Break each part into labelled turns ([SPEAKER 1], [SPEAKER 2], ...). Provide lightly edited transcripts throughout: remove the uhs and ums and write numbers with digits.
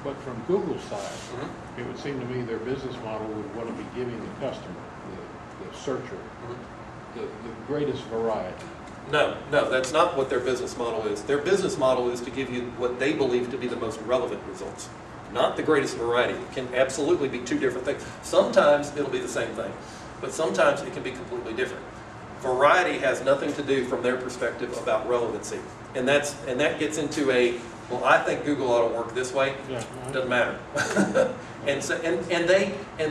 [SPEAKER 1] But from Google's side, it would seem to me their business model would want to be giving the customer, the searcher, the greatest variety.
[SPEAKER 2] No, that's not what their business model is. Their business model is to give you what they believe to be the most relevant results, not the greatest variety. It can absolutely be two different things. Sometimes it'll be the same thing, but sometimes it can be completely different. Variety has nothing to do from their perspective about relevancy. And that gets into a, well, I think Google ought to work this way.
[SPEAKER 1] Yeah.
[SPEAKER 2] Doesn't matter. and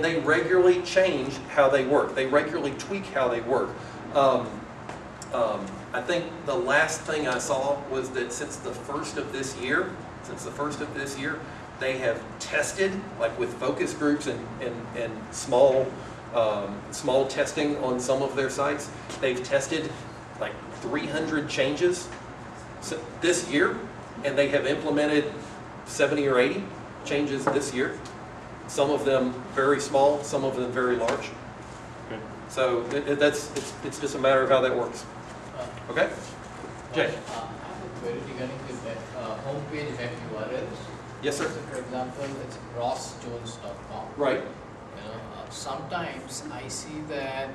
[SPEAKER 2] they regularly change how they work. They regularly tweak how they work. I think the last thing I saw was that since the first of this year, they have tested, like with focus groups and small testing on some of their sites. They've tested like 300 changes this year, and they have implemented 70 or 80 changes this year. Some of them very small, some of them very large.
[SPEAKER 1] Okay.
[SPEAKER 2] So it's just a matter of how that works. Okay? Jay?
[SPEAKER 3] I have a query regarding the homepage web URLs.
[SPEAKER 2] Yes, sir.
[SPEAKER 3] So for example, it's rossjones.com.
[SPEAKER 2] Right.
[SPEAKER 3] Sometimes I see that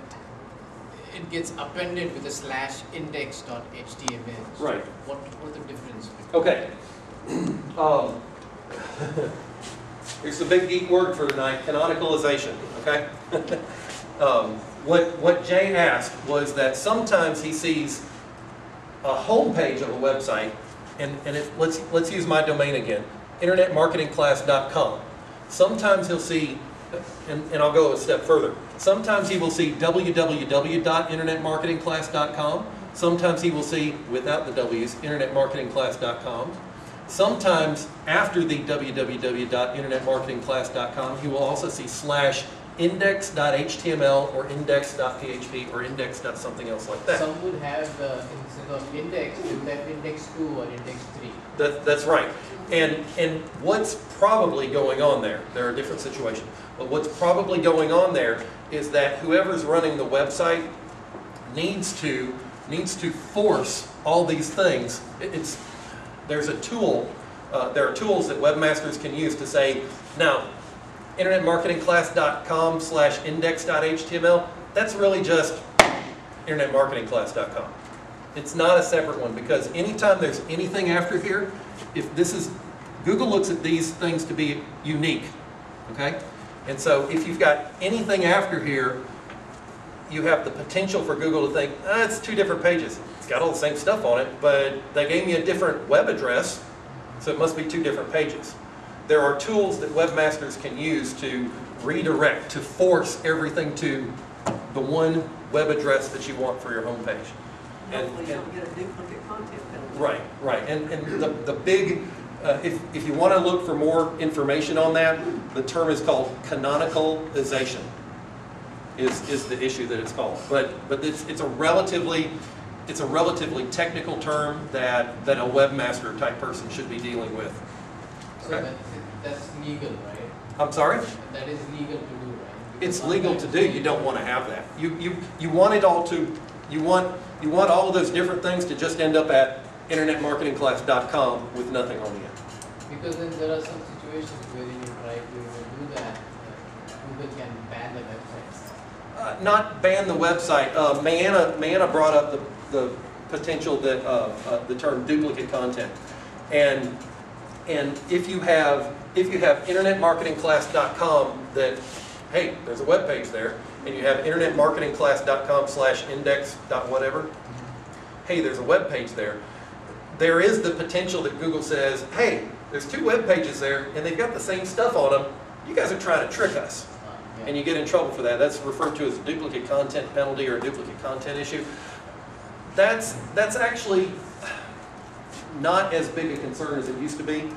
[SPEAKER 3] it gets appended with a /index.html.
[SPEAKER 2] Right.
[SPEAKER 3] What's the difference?
[SPEAKER 2] Okay. Here's the big geek word for tonight, canonicalization. Okay. What Jay asked was that sometimes he sees a homepage of a website, and let's use my domain again, internetmarketingclass.com. Sometimes he'll see, and I'll go a step further. Sometimes he will see www.internetmarketingclass.com. Sometimes he will see, without the W's, internetmarketingclass.com. Sometimes after the www.internetmarketingclass.com, he will also see /index.html or index.php or index.something else like that.
[SPEAKER 3] Some would have instead of index, you would have index 2 or index 3.
[SPEAKER 2] That's right. And what's probably going on there are different situations, but what's probably going on there is that whoever's running the website needs to force all these things. There's a tool, there are tools that webmasters can use to say, now, internetmarketingclass.com /index.html, that's really just internetmarketingclass.com. It's not a separate one, because anytime there's anything after here, Google looks at these things to be unique, okay? And so if you've got anything after here, you have the potential for Google to think, it's two different pages. It's got all the same stuff on it, but they gave me a different web address, so it must be two different pages. There are tools that webmasters can use to redirect, to force everything to the one web address that you want for your homepage.
[SPEAKER 4] Hopefully you don't get a duplicate content penalty.
[SPEAKER 2] Right. And the big, if you want to look for more information on that, the term is called canonicalization. Is the issue that it's called. But it's a relatively technical term that a webmaster type person should be dealing with.
[SPEAKER 3] So that's legal, right?
[SPEAKER 2] I'm sorry?
[SPEAKER 3] That is legal to do, right?
[SPEAKER 2] It's legal to do. You don't want to have that. You want it all to, you want all of those different things to just end up at internetmarketingclass.com with nothing on the end.
[SPEAKER 3] Because then there are some situations where you try to do that, Google can ban the websites.
[SPEAKER 2] Not ban the website. Mayanna brought up the potential that the term duplicate content, and if you have internetmarketingclass.com that, hey, there's a web page there, and you have internetmarketingclass.com /index.whatever, hey, there's a web page there. There is the potential that Google says, hey, there's two web pages there, and they've got the same stuff on them. You guys are trying to trick us.
[SPEAKER 3] Yeah.
[SPEAKER 2] And you get in trouble for that. That's referred to as a duplicate content penalty or a duplicate content issue. That's actually not as big a concern as it used to be.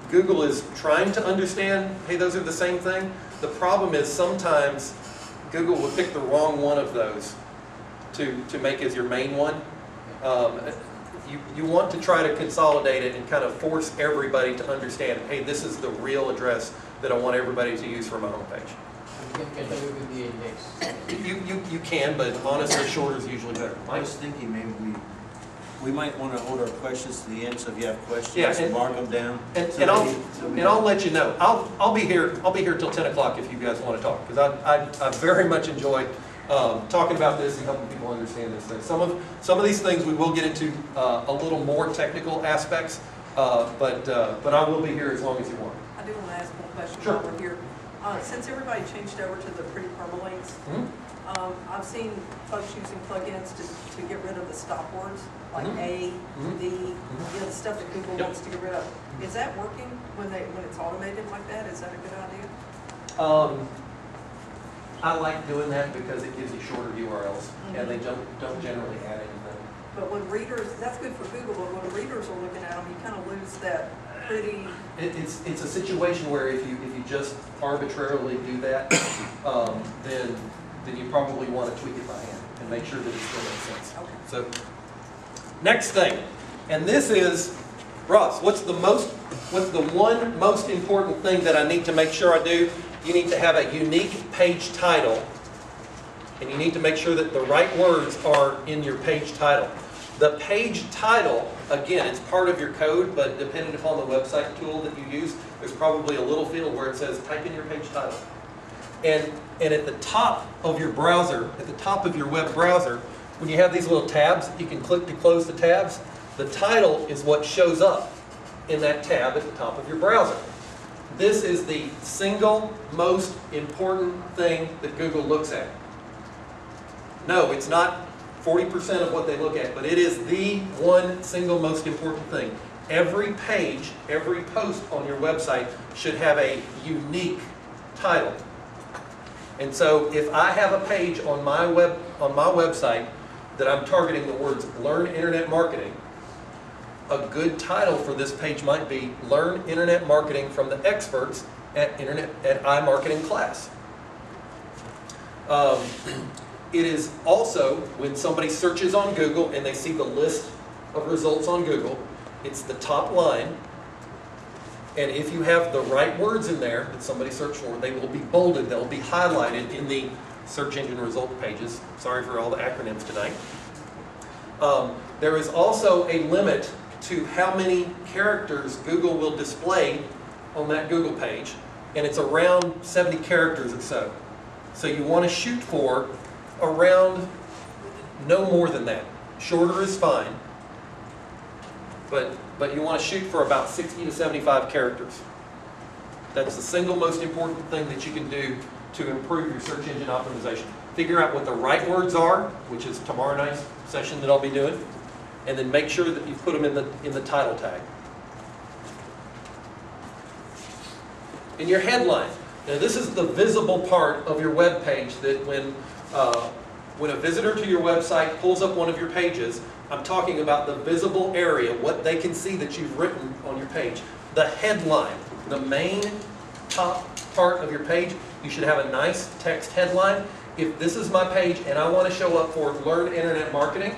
[SPEAKER 2] Google is trying to understand, hey, those are the same thing. The problem is sometimes Google will pick the wrong one of those to make as your main one. You want to try to consolidate it and kind of force everybody to understand, hey, this is the real address that I want everybody to use for my homepage.
[SPEAKER 3] You can get away with the index.
[SPEAKER 2] You can, but honestly, shorter is usually better.
[SPEAKER 5] I was thinking maybe we We might want to hold our questions to the end, so if you have questions,
[SPEAKER 2] Yeah, and-
[SPEAKER 5] mark them down.
[SPEAKER 2] And,
[SPEAKER 5] So
[SPEAKER 2] and I'll,
[SPEAKER 5] they- so we-
[SPEAKER 2] and I'll let you know. I'll be here till 10 o'clock if you guys want to talk, because I very much enjoy talking about this and helping people understand this thing. Some of these things we will get into a little more technical aspects, but I will be here as long as you want.
[SPEAKER 4] I do want to ask one question
[SPEAKER 2] Sure.
[SPEAKER 4] while we're here. Since everybody changed over to the pretty permalinks, I've seen folks using plugins to get rid of the stop words, like A, D, you know, the stuff that Google
[SPEAKER 2] Yep.
[SPEAKER 4] wants to get rid of. Is that working when it's automated like that? Is that a good idea?
[SPEAKER 2] I like doing that because it gives you shorter URLs, and they don't generally add anything.
[SPEAKER 4] But when readers, that's good for Google, but when readers are looking at them, you kind of lose that pretty,
[SPEAKER 2] It's a situation where if you just arbitrarily do that, then you probably want to tweak it by hand and make sure that it still makes sense.
[SPEAKER 4] okay.
[SPEAKER 2] So, next thing, and this is, Ross, what's the one most important thing that I need to make sure I do? You need to have a unique page title, and you need to make sure that the right words are in your page title. The page title, again, it's part of your code, but depending upon the website tool that you use, there's probably a little field where it says type in your page title. And at the top of your browser, at the top of your web browser, when you have these little tabs, you can click to close the tabs. The title is what shows up in that tab at the top of your browser. This is the single most important thing that Google looks at. No, it's not 40% of what they look at, but it is the one single most important thing. Every page, every post on your website should have a unique title. And so if I have a page on my website that I'm targeting the words Learn Internet Marketing, a good title for this page might be Learn Internet Marketing from the Experts at iMarketing Class. It is also, when somebody searches on Google and they see the list of results on Google, it's the top line. And if you have the right words in there that somebody searched for, they will be bolded, they'll be highlighted in the search engine result pages. Sorry for all the acronyms tonight. There is also a limit to how many characters Google will display on that Google page, and it's around 70 characters or so. So you want to shoot for around no more than that. Shorter is fine, but you want to shoot for about 60 to 75 characters. That's the single most important thing that you can do to improve your search engine optimization. Figure out what the right words are, which is tomorrow night's session that I'll be doing, and then make sure that you put them in the title tag. In your headline. Now this is the visible part of your web page that when a visitor to your website pulls up one of your pages, I'm talking about the visible area, what they can see that you've written on your page. The headline, the main top part of your page, you should have a nice text headline. If this is my page and I want to show up for Learn Internet Marketing,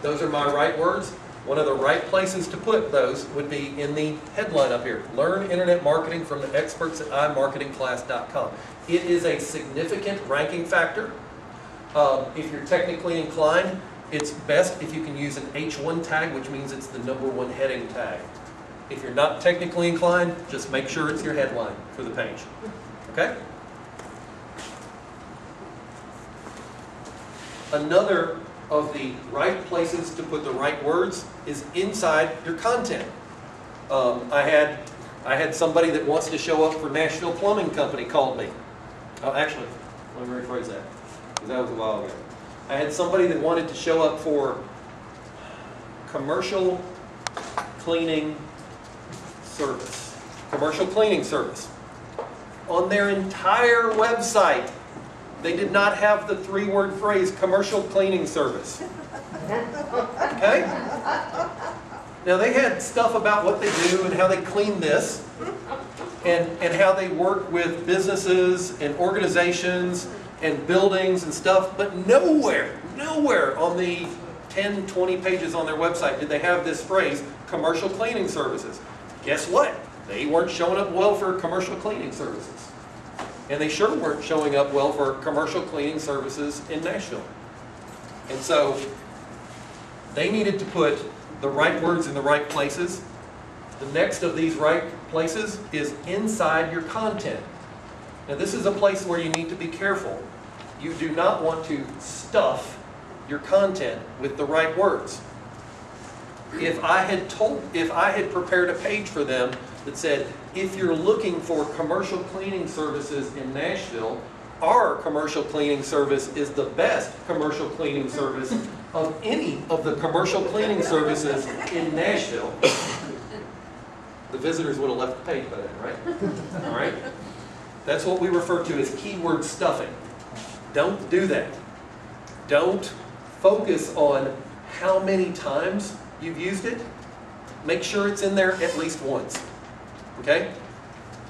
[SPEAKER 2] those are my right words. One of the right places to put those would be in the headline up here. Learn Internet Marketing from the Experts at iMarketingClass.com. It is a significant ranking factor. If you're technically inclined, it's best if you can use an H1 tag, which means it's the #1 heading tag. If you're not technically inclined, just make sure it's your headline for the page. Okay? Another of the right places to put the right words is inside your content. I had somebody that wants to show up for Nashville Plumbing Company called me. Oh, actually, let me rephrase that, because that was a while ago. I had somebody that wanted to show up for commercial cleaning service. Commercial cleaning service. On their entire website, they did not have the 3-word phrase, commercial cleaning service. Okay? Now they had stuff about what they do and how they clean this, and how they work with businesses and organizations and buildings and stuff, but nowhere on the 10, 20 pages on their website did they have this phrase, commercial cleaning services. Guess what? They weren't showing up well for commercial cleaning services. And they sure weren't showing up well for commercial cleaning services in Nashville. And so They needed to put the right words in the right places. The next of these right places is inside your content. Now this is a place where you need to be careful. You do not want to stuff your content with the right words. If I had prepared a page for them that said, if you're looking for commercial cleaning services in Nashville, our commercial cleaning service is the best commercial cleaning service of any of the commercial cleaning services in Nashville, the visitors would have left the page by then, right? All right? That's what we refer to as keyword stuffing. Don't do that. Don't focus on how many times you've used it. Make sure it's in there at least once. Okay?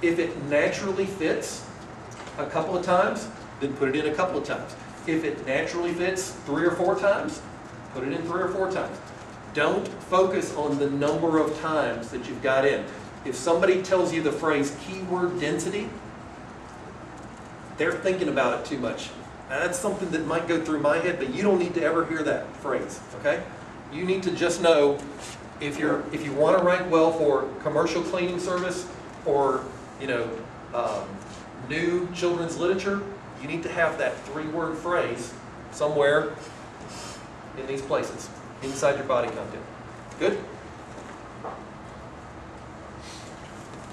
[SPEAKER 2] If it naturally fits a couple of times, then put it in a couple of times. If it naturally fits 3 or 4 times, put it in 3 or 4 times. Don't focus on the number of times that you've got in. If somebody tells you the phrase keyword density, they're thinking about it too much. Now, that's something that might go through my head, but you don't need to ever hear that phrase, okay? You need to just know if you want to rank well for commercial cleaning service or, new children's literature, you need to have that 3-word phrase somewhere in these places, inside your body content. Good?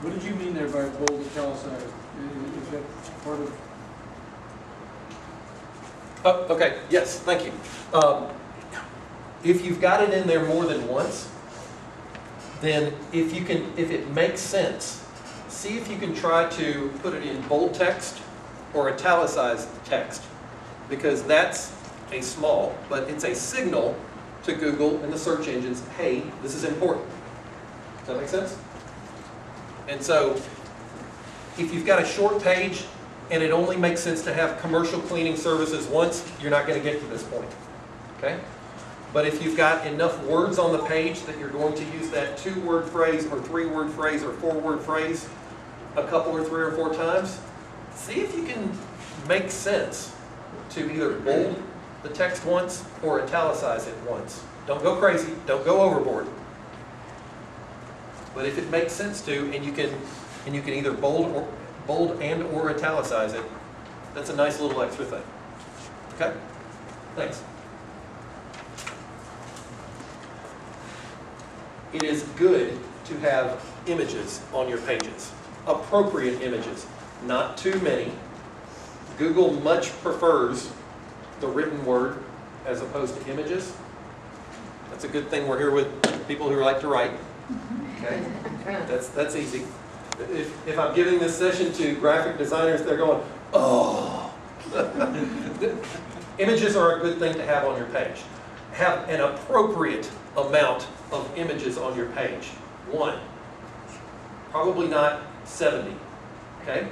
[SPEAKER 6] What did you mean there by bold italicized? Is that part of?
[SPEAKER 2] Oh, okay. Yes, thank you. If you've got it in there more than once, then if it makes sense, see if you can try to put it in bold text or italicized text, because that's a small, but it's a signal to Google and the search engines, hey, this is important. Does that make sense? And so, if you've got a short page and it only makes sense to have commercial cleaning services once, you're not going to get to this point. Okay? But if you've got enough words on the page that you're going to use that 2-word phrase or 3-word phrase or 4-word phrase a couple or 3 or 4 times, see if you can make sense to either bold the text once or italicize it once. Don't go crazy, don't go overboard. But if it makes sense to, and you can either bold and or italicize it, that's a nice little extra thing. Okay? Thanks. It is good to have images on your pages. Appropriate images. Not too many. Google much prefers the written word as opposed to images. That's a good thing we're here with people who like to write. Okay? That's easy. If I'm giving this session to graphic designers, they're going, oh. Images are a good thing to have on your page. Have an appropriate amount of images on your page. 1. Probably not 70. Okay?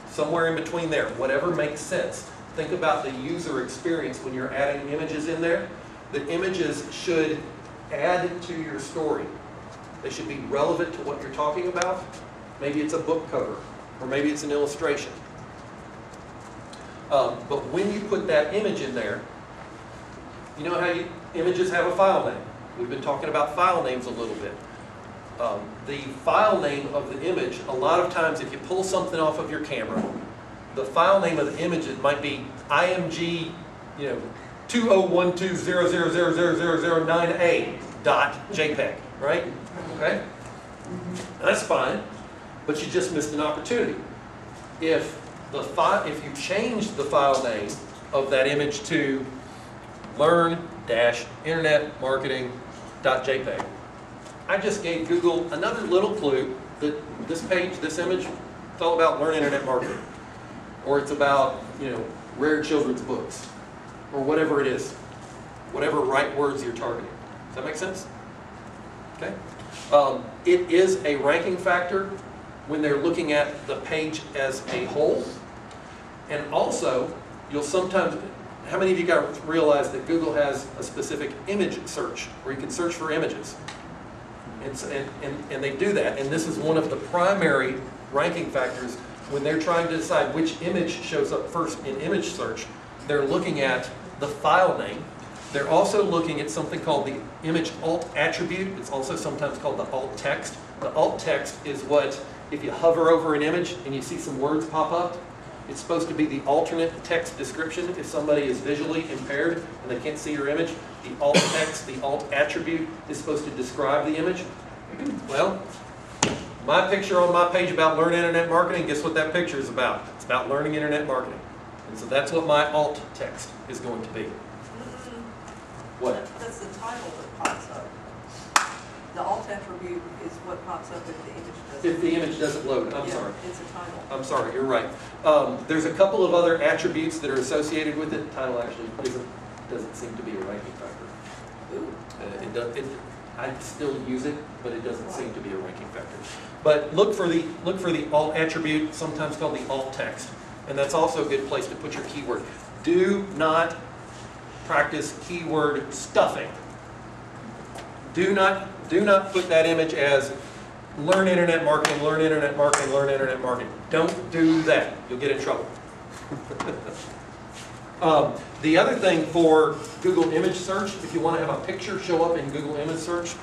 [SPEAKER 2] Somewhere in between there. Whatever makes sense. Think about the user experience when you're adding images in there. The images should add to your story. They should be relevant to what you're talking about. Maybe it's a book cover, or maybe it's an illustration. But when you put that image in there, you know how images have a file name. We've been talking about file names a little bit. The file name of the image, a lot of times if you pull something off of your camera, the file name of the image, it might be IMG, 201200000009a.jpg, right? Okay? That's fine, but you just missed an opportunity. If you change the file name of that image to learn-internetmarketing.jpg, I just gave Google another little clue that this page, this image, it's all about learn internet marketing. Or it's about, rare children's books. Or whatever it is. Whatever right words you're targeting. Does that make sense? Okay? It is a ranking factor when they're looking at the page as a whole. And also, you'll sometimes, how many of you guys realize that Google has a specific image search, where you can search for images? And they do that, and this is one of the primary ranking factors when they're trying to decide which image shows up first in image search. They're looking at the file name, They're also looking at something called the image alt attribute. It's also sometimes called the alt text. The alt text is what, if you hover over an image and you see some words pop up, it's supposed to be the alternate text description. If somebody is visually impaired and they can't see your image, the alt text, the alt attribute is supposed to describe the image. Well, my picture on my page about Learn Internet Marketing, guess what that picture is about? It's about learning internet marketing. And so that's what my alt text is going to be. What?
[SPEAKER 4] That's the title that pops up. The alt attribute is what pops up if the image doesn't.
[SPEAKER 2] If the image doesn't load, I'm sorry.
[SPEAKER 4] It's a title.
[SPEAKER 2] I'm sorry, you're right. There's a couple of other attributes that are associated with it. Title actually doesn't seem to be a ranking factor.
[SPEAKER 4] Ooh.
[SPEAKER 2] I still use it, but it doesn't seem to be a ranking factor. But look for the alt attribute, sometimes called the alt text, and that's also a good place to put your keyword. Do not practice keyword stuffing. Do not put that image as learn internet marketing, learn internet marketing, learn internet marketing. Don't do that. You'll get in trouble. The other thing for Google image search, if you want to have a picture show up in Google image search,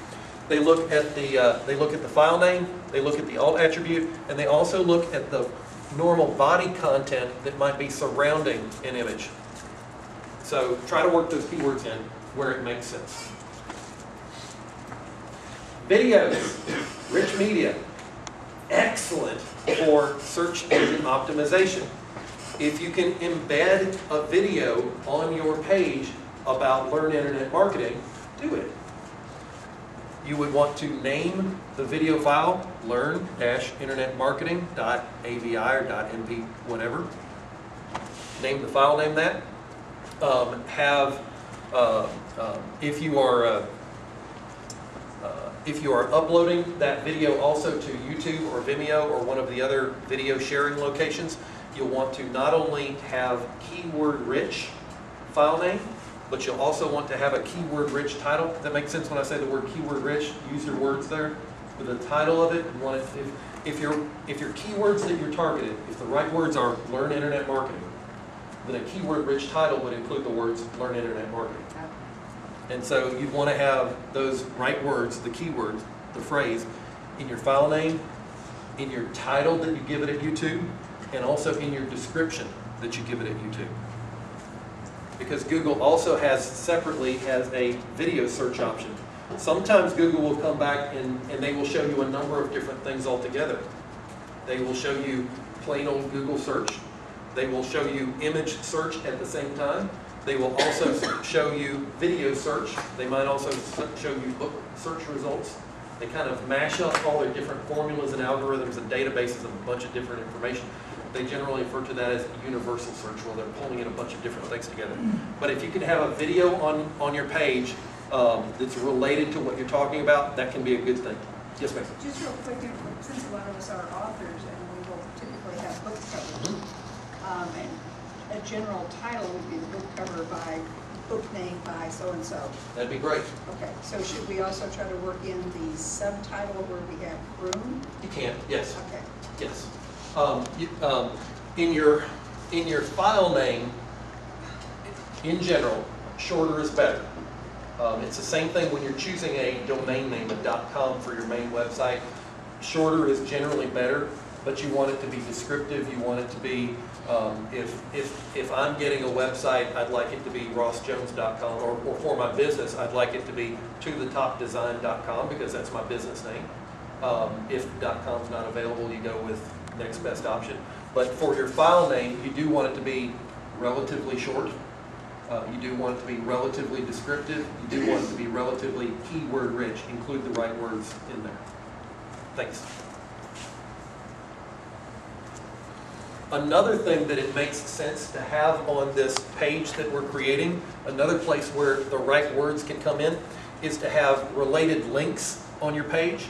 [SPEAKER 2] they look at the file name, they look at the alt attribute, and they also look at the normal body content that might be surrounding an image. So try to work those keywords in where it makes sense. Videos, rich media, excellent for search engine optimization. If you can embed a video on your page about Learn Internet Marketing, do it. You would want to name the video file learn-internetmarketing.avi or .mp, whatever. Name the file name that. If you are uploading that video also to YouTube or Vimeo or one of the other video sharing locations, you'll want to not only have keyword-rich file name, but you'll also want to have a keyword-rich title. Does that make sense when I say the word keyword-rich? Use your words there. For the title of it, you want it, if your keywords that you're targeted, if the right words are Learn Internet Marketing, then a keyword-rich title would include the words Learn Internet Marketing. And so you'd want to have those right words, the keywords, the phrase, in your file name, in your title that you give it at YouTube, and also in your description that you give it at YouTube. Because Google also separately has a video search option. Sometimes Google will come back and they will show you a number of different things altogether. They will show you plain old Google search. They will show you image search at the same time. They will also show you video search. They might also show you book search results. They kind of mash up all their different formulas and algorithms and databases of a bunch of different information. They generally refer to that as universal search, where they're pulling in a bunch of different things together. But if you can have a video on your page that's related to what you're talking about, that can be a good thing. Yes, ma'am?
[SPEAKER 7] Just real quick, since a lot of us are authors and we will typically have book covers, and a general title would be the book cover by book name by so-and-so.
[SPEAKER 2] That'd be great.
[SPEAKER 7] Okay, so should we also try to work in the subtitle where we have room?
[SPEAKER 2] You can, yes.
[SPEAKER 7] Okay.
[SPEAKER 2] Yes. In your file name, in general, shorter is better. It's the same thing when you're choosing a domain name, a .com for your main website. Shorter is generally better, but you want it to be descriptive. You want it to be, if I'm getting a website, I'd like it to be rossjones.com, or for my business, I'd like it to be tothetopdesign.com because that's my business name. If .com is not available, you go with next best option. But for your file name, you do want it to be relatively short. You do want it to be relatively descriptive. You do want it to be relatively keyword rich. Include the right words in there. Thanks. Another thing that it makes sense to have on this page that we're creating, another place where the right words can come in, is to have related links on your page.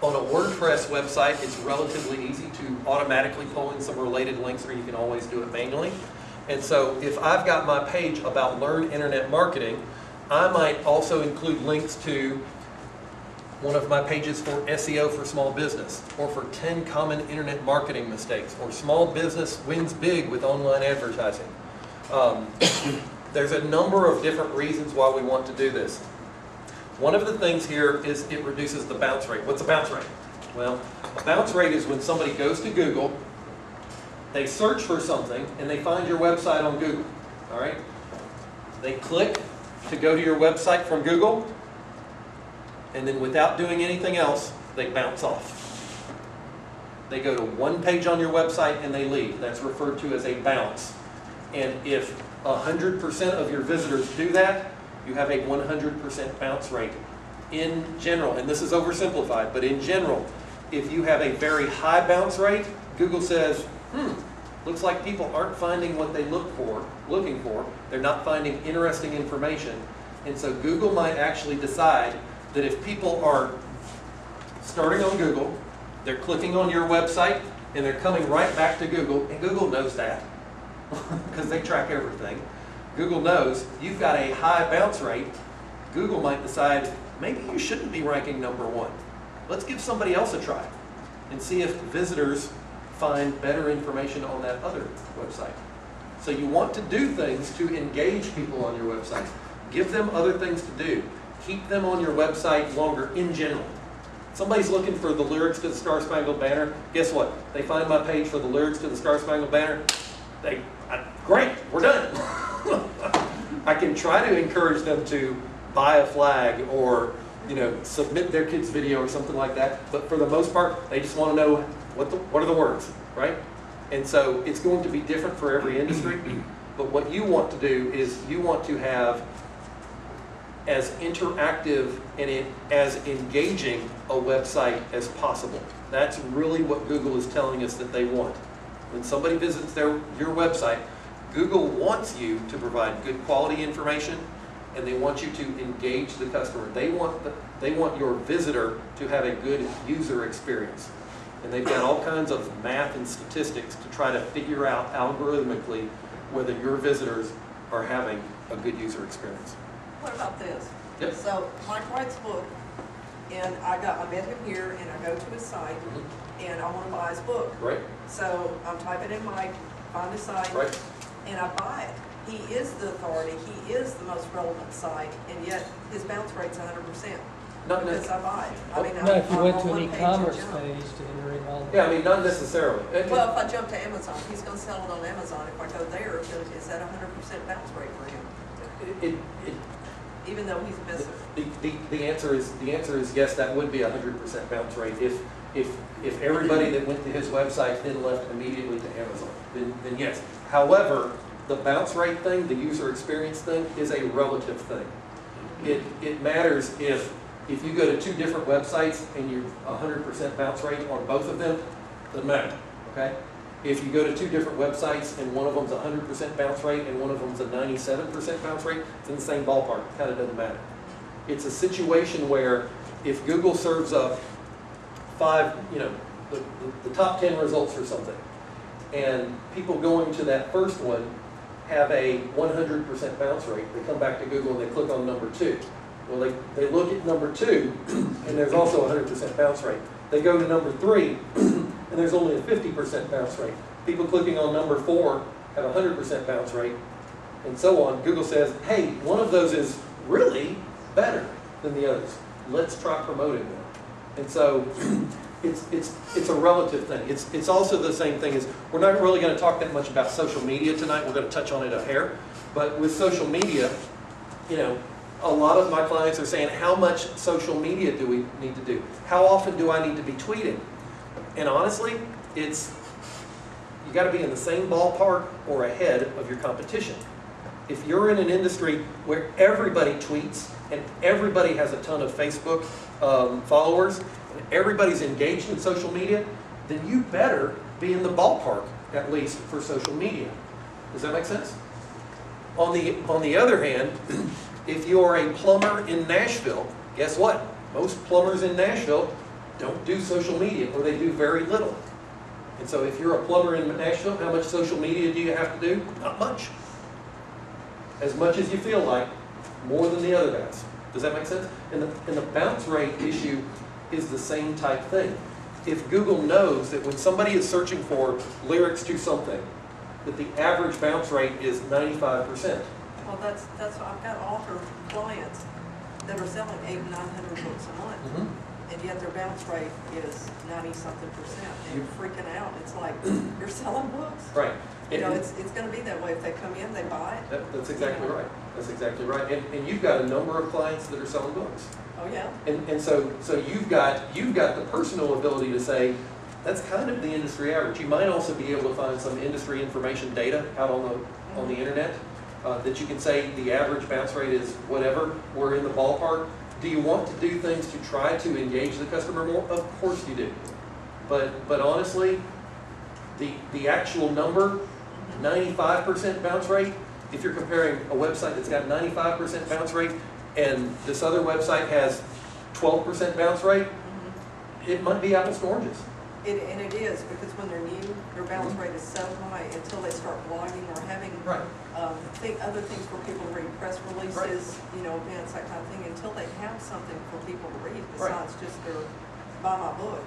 [SPEAKER 2] On a WordPress website, it's relatively easy to automatically pull in some related links, or you can always do it manually. And so if I've got my page about Learn Internet Marketing, I might also include links to one of my pages for SEO for small business, or for 10 common internet marketing mistakes, or small business wins big with online advertising. There's a number of different reasons why we want to do this. One of the things here is it reduces the bounce rate. What's a bounce rate? Well, a bounce rate is when somebody goes to Google, they search for something, and they find your website on Google. All right? They click to go to your website from Google, and then without doing anything else, they bounce off. They go to one page on your website and they leave. That's referred to as a bounce. And if 100% of your visitors do that, you have a 100% bounce rate. In general, and this is oversimplified, but in general, if you have a very high bounce rate, Google says, looks like people aren't finding what they looking for. They're not finding interesting information. And so Google might actually decide that if people are starting on Google, they're clicking on your website, and they're coming right back to Google, and Google knows that because they track everything. Google knows you've got a high bounce rate. Google might decide, maybe you shouldn't be ranking #1. Let's give somebody else a try and see if visitors find better information on that other website. So you want to do things to engage people on your website. Give them other things to do. Keep them on your website longer in general. Somebody's looking for the lyrics to the Star-Spangled Banner. Guess what? They find my page for the lyrics to the Star-Spangled Banner. Great, we're done. I can try to encourage them to buy a flag or submit their kid's video or something like that. But for the most part, they just want to know what are the words, right? And so it's going to be different for every industry. But what you want to do is you want to have as interactive and as engaging a website as possible. That's really what Google is telling us that they want. When somebody visits your website, Google wants you to provide good quality information, and they want you to engage the customer. They want your visitor to have a good user experience. And they've got all kinds of math and statistics to try to figure out algorithmically whether your visitors are having a good user experience.
[SPEAKER 4] What about this?
[SPEAKER 2] Yep.
[SPEAKER 4] So Mike writes a book, and I met him here, and I go to his site, and I want to buy his book.
[SPEAKER 2] Right.
[SPEAKER 4] So I'm typing in Mike, find his site,
[SPEAKER 2] Right.
[SPEAKER 4] and I buy it. He is the authority, he is the most relevant site, and yet his bounce rate's 100%.
[SPEAKER 2] Not
[SPEAKER 4] Because I buy it. I mean,
[SPEAKER 8] Now, if you
[SPEAKER 4] I'm
[SPEAKER 8] went
[SPEAKER 4] on
[SPEAKER 8] to an
[SPEAKER 4] one page and
[SPEAKER 8] e-commerce
[SPEAKER 4] jump.
[SPEAKER 8] page to enter in all the...
[SPEAKER 2] Yeah, I mean, not necessarily.
[SPEAKER 4] Well, if I jump to Amazon, he's gonna sell it on Amazon. If I go there, is that 100% bounce rate for him? Even though he's missing.
[SPEAKER 2] The answer is yes, that would be 100% bounce rate if everybody that went to his website then left immediately to Amazon. Then yes. However, the bounce rate thing, the user experience thing, is a relative thing. It matters if you go to 2 different websites and you're 100% bounce rate on both of them, doesn't matter. Okay? If you go to 2 different websites and one of them's 100% bounce rate and one of them's a 97% bounce rate, it's in the same ballpark. It kind of doesn't matter. It's a situation where if Google serves up 5, the top 10 results or something, and people going to that first one have a 100% bounce rate, they come back to Google and they click on number 2. Well, they look at number 2, and there's also a 100% bounce rate. They go to number 3, and there's only a 50% bounce rate. People clicking on number 4 have a 100% bounce rate, and so on. Google says, hey, one of those is really better than the others. Let's try promoting them. And so it's a relative thing. It's also the same thing as, we're not really going to talk that much about social media tonight. We're going to touch on it a hair. But with social media, a lot of my clients are saying, how much social media do we need to do? How often do I need to be tweeting? And honestly, you got to be in the same ballpark or ahead of your competition. If you're in an industry where everybody tweets and everybody has a ton of Facebook followers and everybody's engaged in social media, then you better be in the ballpark, at least for social media. Does that make sense? On the other hand, if you're a plumber in Nashville, guess what? Most plumbers in Nashville don't do social media, or they do very little. And so if you're a plumber in Nashville, how much social media do you have to do? Not much. As much as you feel like, more than the other guys. Does that make sense? And the bounce rate issue is the same type thing. If Google knows that when somebody is searching for lyrics to something, that the average bounce rate is 95%.
[SPEAKER 4] Well, that's, I've got author clients that are selling 800 and 900 books a month.
[SPEAKER 2] Mhm.
[SPEAKER 4] And yet their bounce rate is 90-something%. And you're freaking out. It's like, you're selling books.
[SPEAKER 2] Right.
[SPEAKER 4] You know,
[SPEAKER 2] And-
[SPEAKER 4] it's gonna be that way. If they come in, they buy it.
[SPEAKER 2] That's exactly right. That's exactly right. And you've got a number of clients that are selling books.
[SPEAKER 4] Oh, yeah?
[SPEAKER 2] And so you've got the personal ability to say, that's kind of the industry average. You might also be able to find some industry information data out on the internet that you can say the average bounce rate is whatever, we're in the ballpark. Do you want to do things to try to engage the customer more? Of course you do. But honestly, the actual number, 95% bounce rate, if you're comparing a website that's got 95% bounce rate and this other website has 12% bounce rate, it might be apples to oranges.
[SPEAKER 4] And it is, because when they're new, their bounce rate is so high until they start blogging or having
[SPEAKER 2] Right.
[SPEAKER 4] other things for people to read, press releases, you know, events, that kind of thing, until they have something for people to read besides just their, buy my book.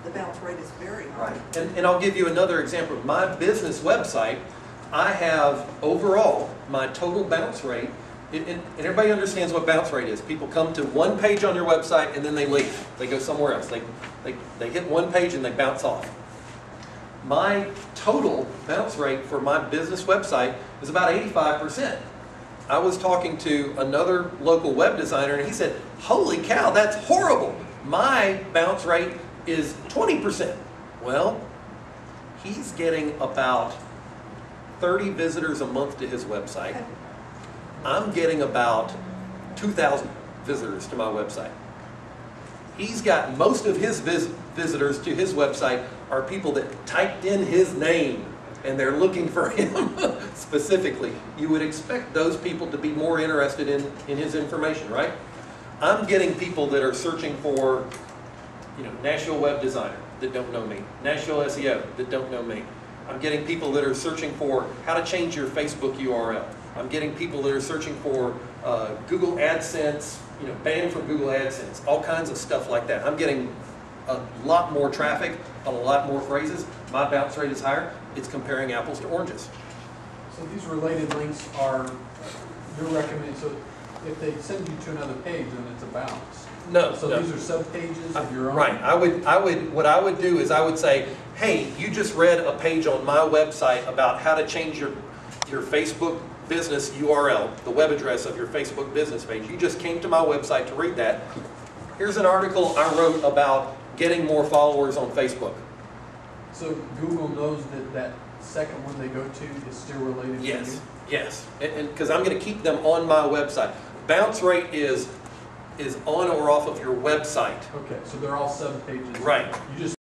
[SPEAKER 4] The bounce rate is very high.
[SPEAKER 2] And I'll give you another example. My business website, I have overall, my total bounce rate, and everybody understands what bounce rate is. People come to one page on your website and then they leave. They go somewhere else. They hit one page and they bounce off. My total bounce rate for my business website is about 85%. I was talking to another local web designer and he said, holy cow, that's horrible. My bounce rate is 20%. Well, he's getting about 30 visitors a month to his website. I'm getting about 2,000 visitors to my website. He's got most of his visitors to his website are people that typed in his name and they're looking for him specifically. You would expect those people to be more interested in his information, right? I'm getting people that are searching for, you know, Nashville web designer that don't know me, Nashville SEO that don't know me. I'm getting people that are searching for how to change your Facebook URL. I'm getting people that are searching for Google AdSense, you know, banned from Google AdSense, all kinds of stuff like that. I'm getting a lot more traffic on a lot more phrases. My bounce rate is higher. It's comparing apples to oranges.
[SPEAKER 6] So these related links are, you're recommending, so if they send you to another page, then it's a bounce.
[SPEAKER 2] No.
[SPEAKER 6] So these are sub-pages of your own?
[SPEAKER 2] Right. What I would do is I would say, hey, you just read a page on my website about how to change your Facebook business URL, the web address of your Facebook business page. You just came to my website to read that. Here's an article I wrote about getting more followers on Facebook.
[SPEAKER 6] So Google knows that that second one they go to is still related to you?
[SPEAKER 2] Yes. And because I'm going to keep them on my website. Bounce rate is on or off of your website.
[SPEAKER 6] Okay, so they're all sub-pages?
[SPEAKER 2] Right.
[SPEAKER 6] You just